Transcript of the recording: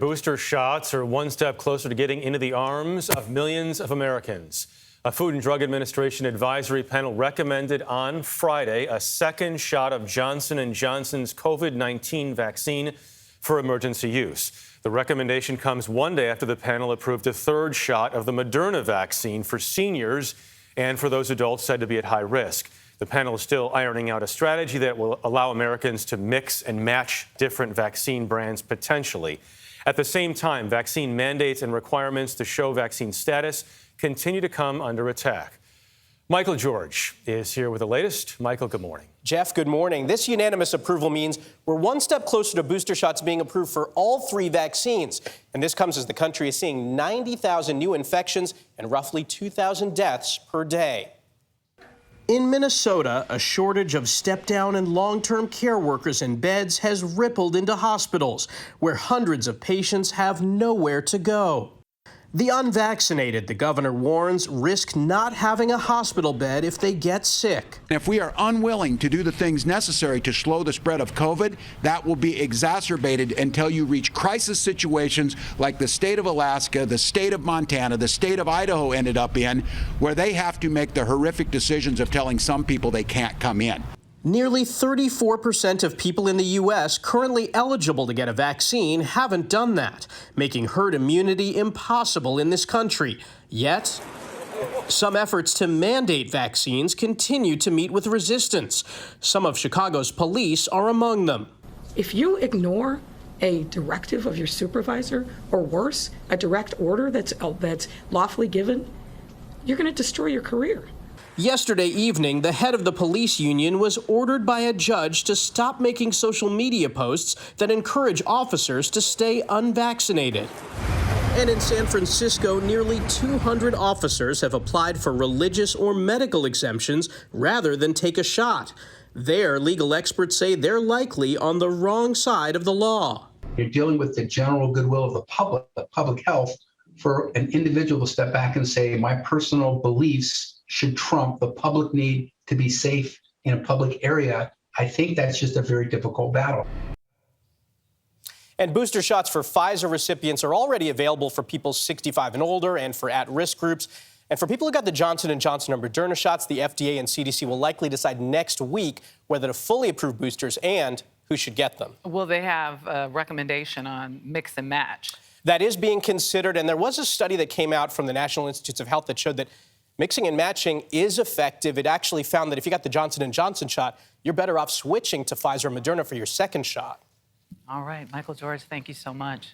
Booster shots are one step closer to getting into the arms of millions of Americans. A Food and Drug Administration advisory panel recommended on Friday a second shot of Johnson & Johnson's COVID-19 vaccine for emergency use. The recommendation comes one day after the panel approved a third shot of the Moderna vaccine for seniors and for those adults said to be at high risk. The panel is still ironing out a strategy that will allow Americans to mix and match different vaccine brands potentially. At the same time, vaccine mandates and requirements to show vaccine status continue to come under attack. Michael George is here with the latest. Michael, good morning. Jeff, good morning. This unanimous approval means we're one step closer to booster shots being approved for all three vaccines. And this comes as the country is seeing 90,000 new infections and roughly 2,000 deaths per day. In Minnesota, a shortage of step-down and long-term care workers in beds has rippled into hospitals, where hundreds of patients have nowhere to go. The unvaccinated, the governor warns, risk not having a hospital bed if they get sick. If we are unwilling to do the things necessary to slow the spread of COVID, that will be exacerbated until you reach crisis situations like the state of Alaska, the state of Montana, the state of Idaho ended up in, where they have to make the horrific decisions of telling some people they can't come in. Nearly 34% of people in the U.S. currently eligible to get a vaccine haven't done that, making herd immunity impossible in this country. Yet, some efforts to mandate vaccines continue to meet with resistance. Some of Chicago's police are among them. If you ignore a directive of your supervisor, or worse, a direct order that's lawfully given, you're going to destroy your career. Yesterday evening, the head of the police union was ordered by a judge to stop making social media posts that encourage officers to stay unvaccinated. And in San Francisco, nearly 200 officers have applied for religious or medical exemptions rather than take a shot. There, legal experts say they're likely on the wrong side of the law. You're dealing with the general goodwill of the public health, for an individual to step back and say, my personal beliefs should trump the public need to be safe in a public area. I think that's just a very difficult battle. And booster shots for Pfizer recipients are already available for people 65 and older and for at-risk groups. And for people who got the Johnson & Johnson or Moderna shots, the FDA and CDC will likely decide next week whether to fully approve boosters and who should get them. Will they have a recommendation on mix and match? That is being considered, and there was a study that came out from the National Institutes of Health that showed that mixing and matching is effective. It actually found that if you got the Johnson & Johnson shot, you're better off switching to Pfizer or Moderna for your second shot. All right, Michael George, thank you so much.